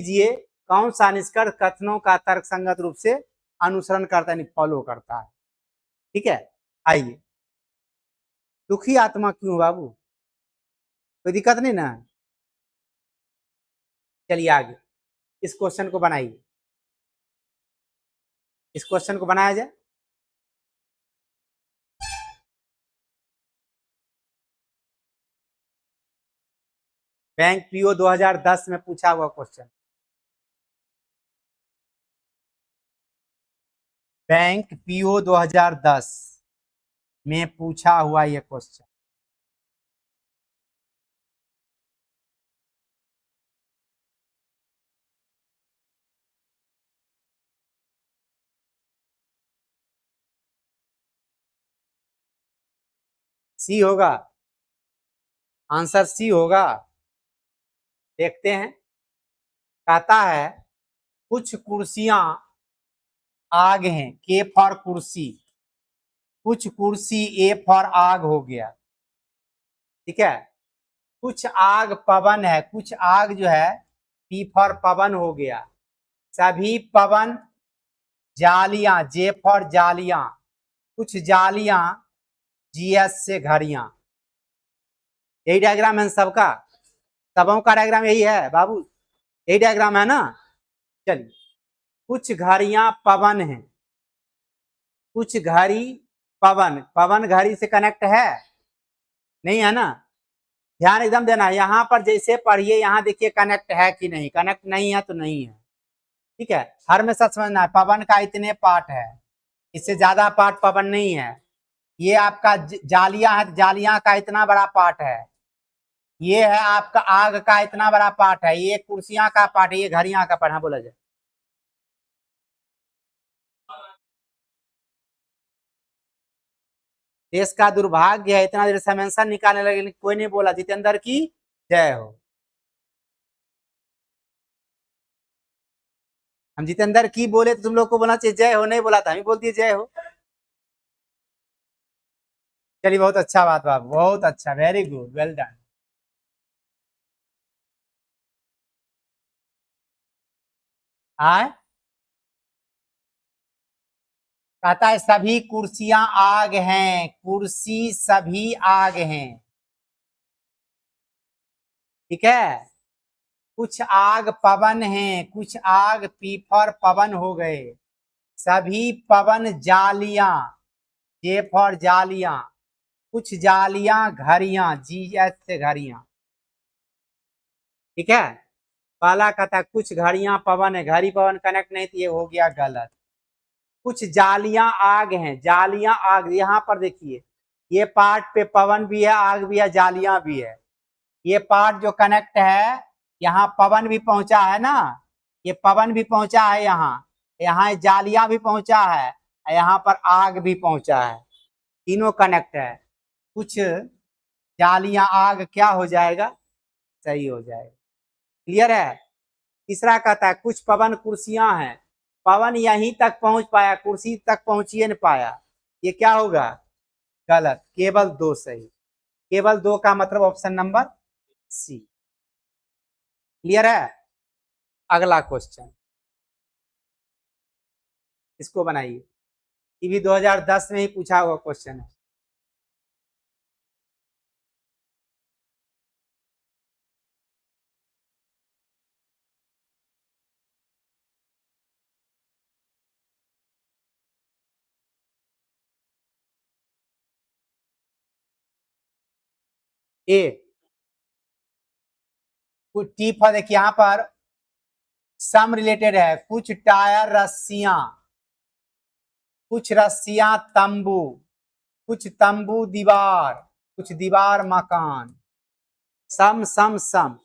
कीजिए कौन सा निष्कर्ष कथनों का तर्कसंगत रूप से अनुसरण करता है, फॉलो करता है। ठीक है, आइए। दुखी आत्मा क्यों बाबू, कोई दिक्कत नहीं ना? चलिए आगे इस क्वेश्चन को बनाइए, इस क्वेश्चन को बनाया जाए। बैंक पीओ 2010 में पूछा हुआ क्वेश्चन, बैंक पीओ 2010 में पूछा हुआ ये क्वेश्चन। सी होगा, आंसर सी होगा। देखते हैं, कहता है कुछ कुर्सियां आग हैं, के फॉर कुर्सी, कुछ कुर्सी ए फॉर आग हो गया। ठीक है, कुछ आग पवन है, कुछ आग जो है पी फॉर पवन हो गया। सभी पवन जालियां, जे फॉर जालियां, कुछ जालियां जीएस से घड़ियां। यही डायग्राम है सबका, सबों का डायग्राम यही है बाबू, यही डायग्राम है ना। चलिए, कुछ घड़ियां पवन है, कुछ घड़ी पवन, पवन घड़ी से कनेक्ट है नहीं है ना? ध्यान एकदम देना, यहाँ पर जैसे पढ़िए, यहाँ देखिए कनेक्ट है कि नहीं, कनेक्ट नहीं है तो नहीं है। ठीक है, हर में सच समझना है, पवन का इतने पार्ट है, इससे ज्यादा पार्ट पवन नहीं है। ये आपका जालियां है, जालियां का इतना बड़ा पार्ट है। ये है आपका आग का इतना बड़ा पार्ट है, ये कुर्सियां का पार्ट है, ये घड़ियां का पार्ट है। बोला जाए देश का दुर्भाग्य है, इतना देर से मेंशन निकालने लगे लेकिन कोई नहीं बोला जितेंद्र की जय हो। हम जितेंद्र की बोले तो तुम लोग को बोलना चाहिए जय हो, नहीं बोला था, हम ही बोल दिए जय हो। चलिए बहुत अच्छा बात बाबू, बहुत अच्छा, वेरी गुड, वेल डन। आए, कहता है सभी कुर्सियां आग हैं, कुर्सी सभी आग हैं। ठीक है, कुछ आग पवन हैं, कुछ आग पीफर पवन हो गए। सभी पवन जालियां, जे फॉर जालियां, कुछ जालियां घड़ियां, जीएस से घड़ियां। ठीक है, पहला कहता कुछ घड़ियां पवन है, घड़ी पवन कनेक्ट नहीं थी, ये हो गया गलत। कुछ जालियां आग हैं, जालियां आग, यहाँ पर देखिए ये पार्ट पे पवन भी है, आग भी है, जालियां भी है। ये पार्ट जो कनेक्ट है, यहाँ पवन भी पहुंचा है ना, ये पवन भी पहुंचा है, यहाँ यहाँ जालियां भी पहुंचा है, यहाँ पर आग भी पहुंचा है, तीनों कनेक्ट है। कुछ जालियां आग क्या हो जाएगा, सही हो जाएगा। क्लियर है? तीसरा कहता है कुछ पवन कुर्सियां हैं, पवन यहीं तक पहुंच पाया, कुर्सी तक पहुंचिए न पाया, ये क्या होगा, गलत। केवल दो सही, केवल दो का मतलब ऑप्शन नंबर सी। क्लियर है? अगला क्वेश्चन, इसको बनाइए, ये भी 2010 में ही पूछा हुआ क्वेश्चन है। ए, कुछ टी पर देखिए, यहाँ पर सम रिलेटेड है, कुछ टायर रस्सियां, कुछ रस्सियां तंबू, कुछ तंबू दीवार, कुछ दीवार मकान। सम सम सम,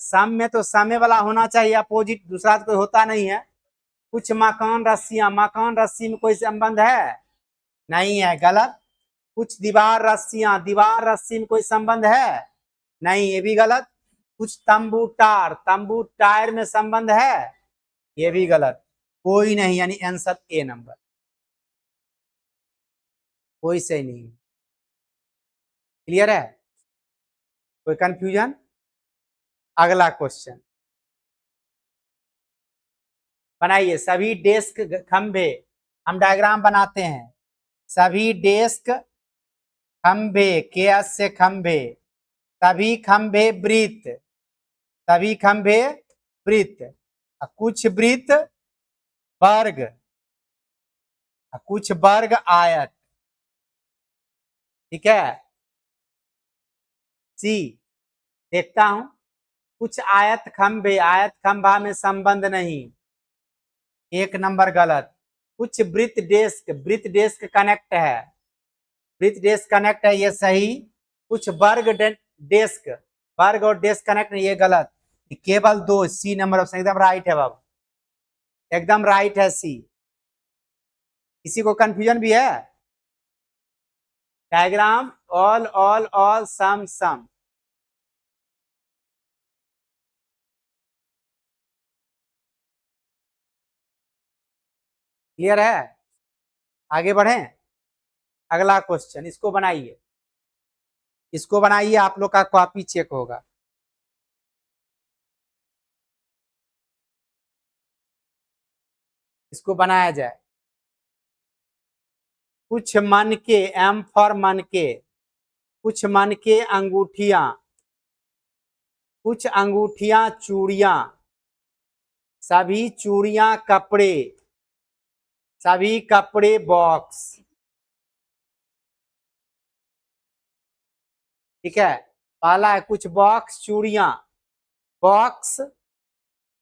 सम में तो सामने वाला होना चाहिए, अपोजिट, दूसरा तो कोई होता नहीं है। कुछ मकान रस्सियां, मकान रस्सी में कोई संबंध है, नहीं है, गलत। कुछ दीवार रस्सियां, दीवार रस्सी में कोई संबंध है, नहीं, ये भी गलत। कुछ तंबू टार, तंबू टायर में संबंध है, ये भी गलत। कोई नहीं, यानी आंसर ए नंबर, कोई सही नहीं। क्लियर है? कोई कंफ्यूजन? अगला क्वेश्चन, बनाइए। सभी डेस्क खंभे, हम डायग्राम बनाते हैं। सभी डेस्क खंभे, केएस से खंभे, सभी खंभे वृत्त, सभी खंभे वृत्त, कुछ वृत्त वर्ग, कुछ वर्ग आयत। ठीक है। सी, देखता हूं, कुछ आयत खंभे, आयत खंभा में संबंध नहीं, 1 नंबर गलत। कुछ वृत्त डेस्क, वृत्त डेस्क कनेक्ट है, वृत्त डेस्क कनेक्ट है, ये सही। कुछ वर्ग डेस्क, वर्ग और डेस्क कनेक्ट है, ये गलत। केवल 2, सी नंबर ऑप्शन एकदम राइट है बाबू, एकदम राइट है सी। किसी को कंफ्यूजन भी है? डायग्राम ऑल ऑल ऑल सम सम। क्लियर है? आगे बढ़ें। अगला क्वेश्चन, इसको बनाइए, इसको बनाइए, आप लोग का कॉपी चेक होगा। इसको बनाया जाए। कुछ मन के, एम फॉर मन के, कुछ मन के अंगूठियां, कुछ अंगूठियां चूड़ियां, सभी चूड़ियां कपड़े, सभी कपड़े बॉक्स। ठीक है, पहला है कुछ बॉक्स चूड़ियां, बॉक्स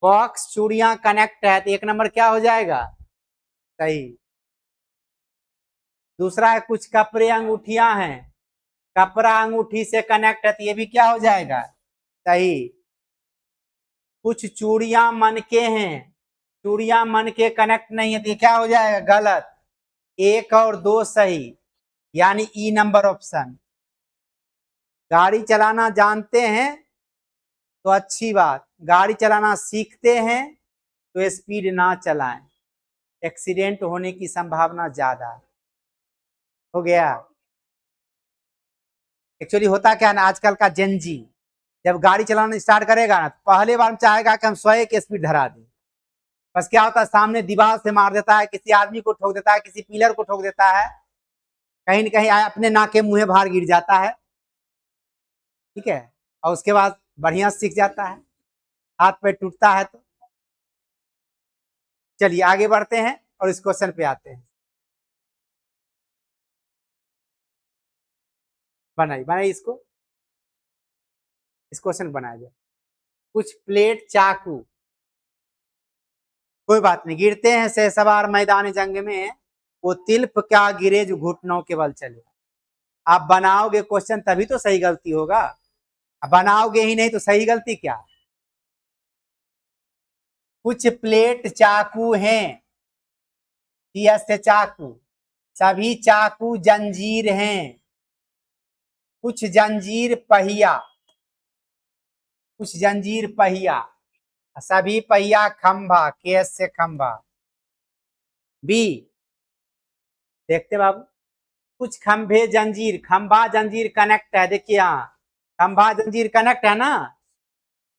बॉक्स चूड़ियां कनेक्ट है, तो 1 नंबर क्या हो जाएगा? सही। दूसरा है कुछ कपड़े अंगूठियां हैं, कपड़ा अंगूठी से कनेक्ट है, तो ये भी क्या हो जाएगा? सही। कुछ चूड़ियां मन के हैं, चूड़ियां मन के कनेक्ट नहीं है, तो ये क्या हो जाएगा? गलत। 1 और 2 सही, यानी ई नंबर ऑप्शन। गाड़ी चलाना जानते हैं तो अच्छी बात, गाड़ी चलाना सीखते हैं तो स्पीड ना चलाएं, एक्सीडेंट होने की संभावना ज्यादा। हो गया। एक्चुअली होता क्या है ना, आजकल का जेनजी जब गाड़ी चलाना स्टार्ट करेगा ना, पहले बार में चाहेगा कि हम 100 की स्पीड धरा दें। बस क्या होता है, सामने दीवार से मार देता है, किसी आदमी को ठोक देता है, किसी पिलर को ठोक देता है, कहीं न कहीं अपने नाके मुंह भार गिर जाता है। ठीक है, और उसके बाद बढ़िया सीख जाता है, हाथ पैर टूटता है। तो चलिए आगे बढ़ते हैं और इस क्वेश्चन पे आते हैं। बनाइए बनाइए इसको, इस क्वेश्चन बनाया जाए। कुछ प्लेट चाकू, कोई बात नहीं, गिरते हैं से सवार मैदान जंग में, वो तिल्फ क्या गिरे जो घुटनों के बल चले। आप बनाओगे क्वेश्चन तभी तो सही गलती होगा, बनाओगे ही नहीं तो सही गलती क्या? कुछ प्लेट चाकू हैं, से चाकू, सभी चाकू जंजीर हैं, कुछ जंजीर पहिया, कुछ जंजीर पहिया, सभी पहिया खंभा, केस से खंभा। बी, देखते बाबू, कुछ खंभे जंजीर, खंभा जंजीर कनेक्ट है, देखिए यहाँ खंभा जंजीर कनेक्ट है ना,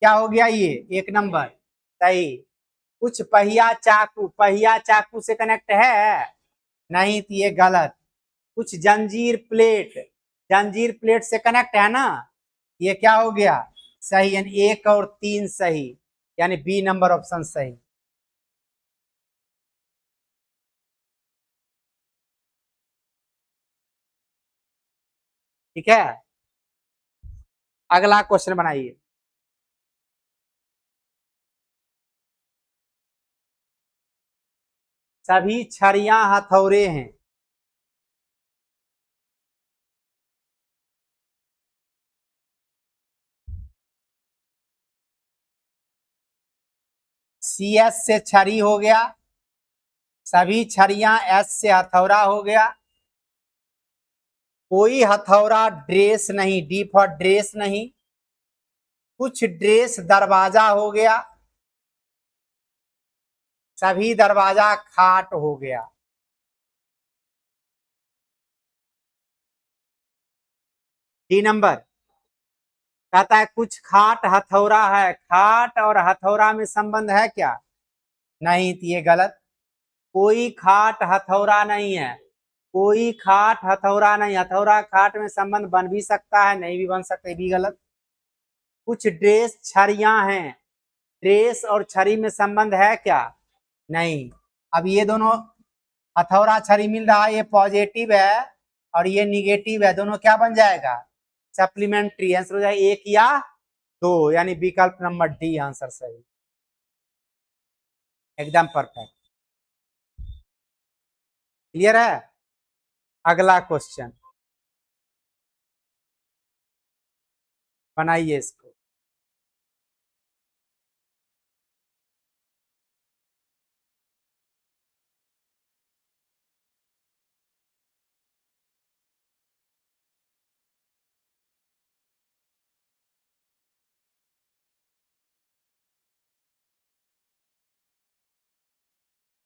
क्या हो गया ये? 1 नंबर सही। कुछ पहिया चाकू, पहिया चाकू से कनेक्ट है नहीं, तो ये गलत। कुछ जंजीर प्लेट, जंजीर प्लेट से कनेक्ट है ना, ये क्या हो गया? सही, यानी 1 और 3 सही, यानी बी नंबर ऑप्शन सही। ठीक है, अगला क्वेश्चन बनाइए। सभी छड़ियां हथौड़े हैं, सी एस से छड़ी हो गया, सभी छड़ियां एस से हथौड़ा हो गया, कोई हथौड़ा ड्रेस नहीं, डी फॉर ड्रेस नहीं, कुछ ड्रेस दरवाजा हो गया, सभी दरवाजा खाट हो गया। डी नंबर कहता है कुछ खाट हथौड़ा है, खाट और हथौड़ा में संबंध है क्या? नहीं, तो ये गलत। कोई खाट हथौड़ा नहीं है, कोई खाट हथौड़ा नहीं, हथौड़ा खाट में संबंध बन भी सकता है, नहीं भी बन सकता, ये भी गलत। कुछ ड्रेस छड़ियां हैं, ड्रेस और छड़ी में संबंध है क्या? नहीं। अब ये दोनों हथौड़ा छड़ी मिल रहा है, ये पॉजिटिव है और ये निगेटिव है, दोनों क्या बन जाएगा? सप्लीमेंट्री। आंसर हो जाएगा एक या दो, यानी विकल्प नंबर डी आंसर सही, एकदम परफेक्ट। क्लियर है? अगला क्वेश्चन बनाइए इसको।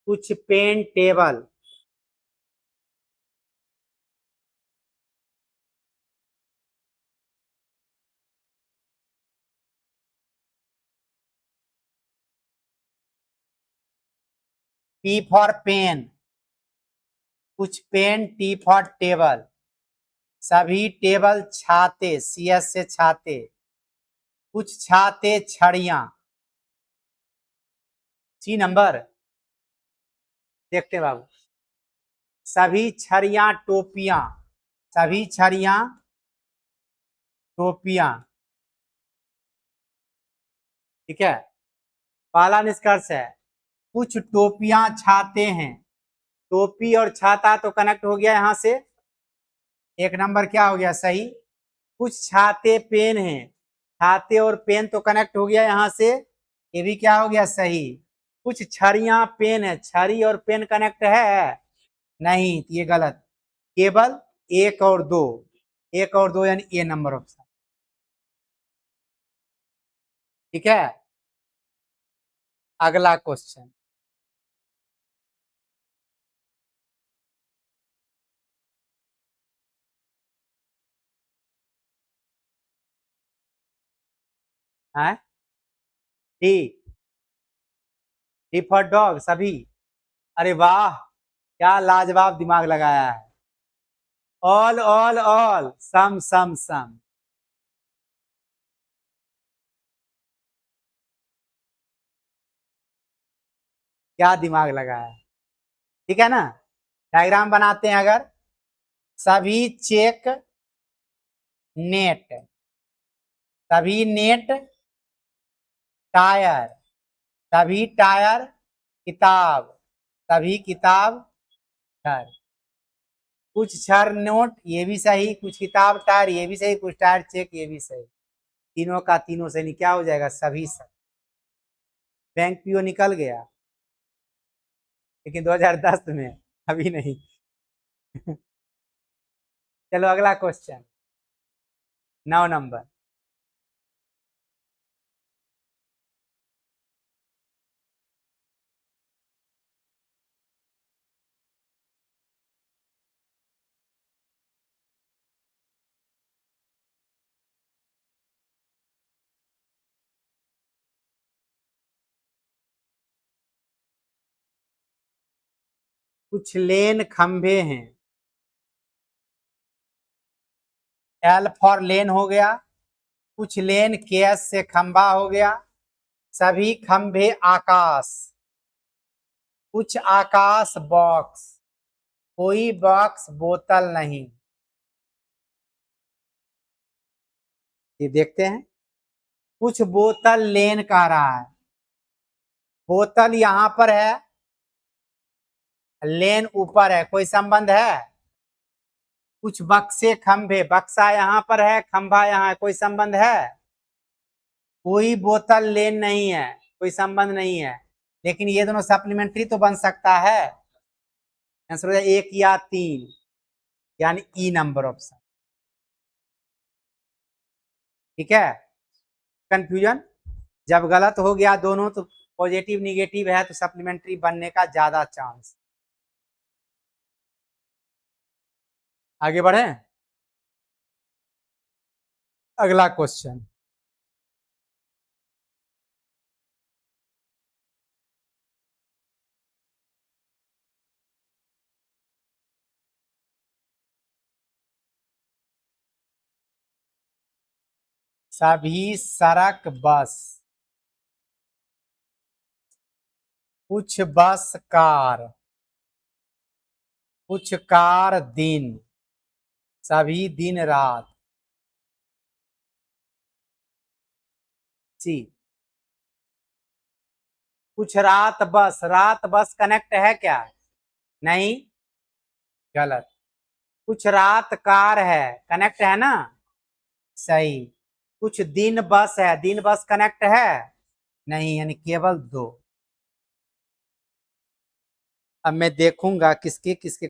कुछ pen table, P for pen, कुछ पेन, टी फॉर टेबल, सभी टेबल छाते, सीएस से छाते, कुछ छाते छड़ियां। सी नंबर देखते हैं बाबू। सभी छड़ियां टोपियां, सभी छड़ियां टोपियां। ठीक है, पहला निष्कर्ष है कुछ टोपियां छाते हैं, टोपी और छाता तो कनेक्ट हो गया यहां से, एक नंबर क्या हो गया सही। कुछ छाते पेन हैं, छाते और पेन तो कनेक्ट हो गया यहां से, ये भी क्या हो गया सही। कुछ छड़ियां पेन है, छड़ी और पेन कनेक्ट है, नहीं, ये गलत। केवल एक और दो, एक और दो यानी ए नंबर ऑप्शन। ठीक है, अगला क्वेश्चन। है डी, डी फॉर डॉग, सभी। अरे वाह, क्या लाजवाब दिमाग लगाया है। ऑल ऑल ऑल, सम सम सम। क्या दिमाग लगाया है। ठीक है ना, डायग्राम बनाते हैं अगर। सभी चेक नेट, सभी नेट टायर, सभी टायर किताब, सभी किताब घर। कुछ छर नोट, ये भी सही, कुछ किताब टायर, ये भी सही, कुछ टायर चेक, ये भी सही। तीनों का तीनों सही, क्या हो जाएगा सभी सही। बैंक पीओ निकल गया, लेकिन 2010 में, अभी नहीं। चलो अगला क्वेश्चन, 9 नंबर। कुछ लेन खंभे हैं, एल फॉर लेन हो गया, कुछ लेन केएस से खंभा हो गया, सभी खंभे आकाश, कुछ आकाश बॉक्स, कोई बॉक्स बोतल नहीं। ये देखते हैं, कुछ बोतल लेन कह रहा है, बोतल यहां पर है, लेन ऊपर है, कोई संबंध है? कुछ बक्से खंभे, बक्सा यहां पर है, खंभा यहां है, कोई संबंध है? कोई बोतल लेन नहीं है, कोई संबंध नहीं है, लेकिन ये दोनों सप्लीमेंट्री तो बन सकता है। आंसर हो जाए एक या तीन, यानी ई नंबर ऑप्शन। ठीक है, कंफ्यूजन जब गलत हो गया दोनों, तो पॉजिटिव निगेटिव है तो सप्लीमेंट्री बनने का ज्यादा चांस। आगे बढ़े, अगला क्वेश्चन। सभी सड़क बस, कुछ बस कार, कुछ कार दिन, सभी दिन रात। सी, कुछ रात बस कनेक्ट है क्या? नहीं, गलत। कुछ रात कार है, कनेक्ट है ना? सही। कुछ दिन बस है, दिन बस कनेक्ट है? नहीं, यानी केवल दो। अब मैं देखूंगा किसके किसके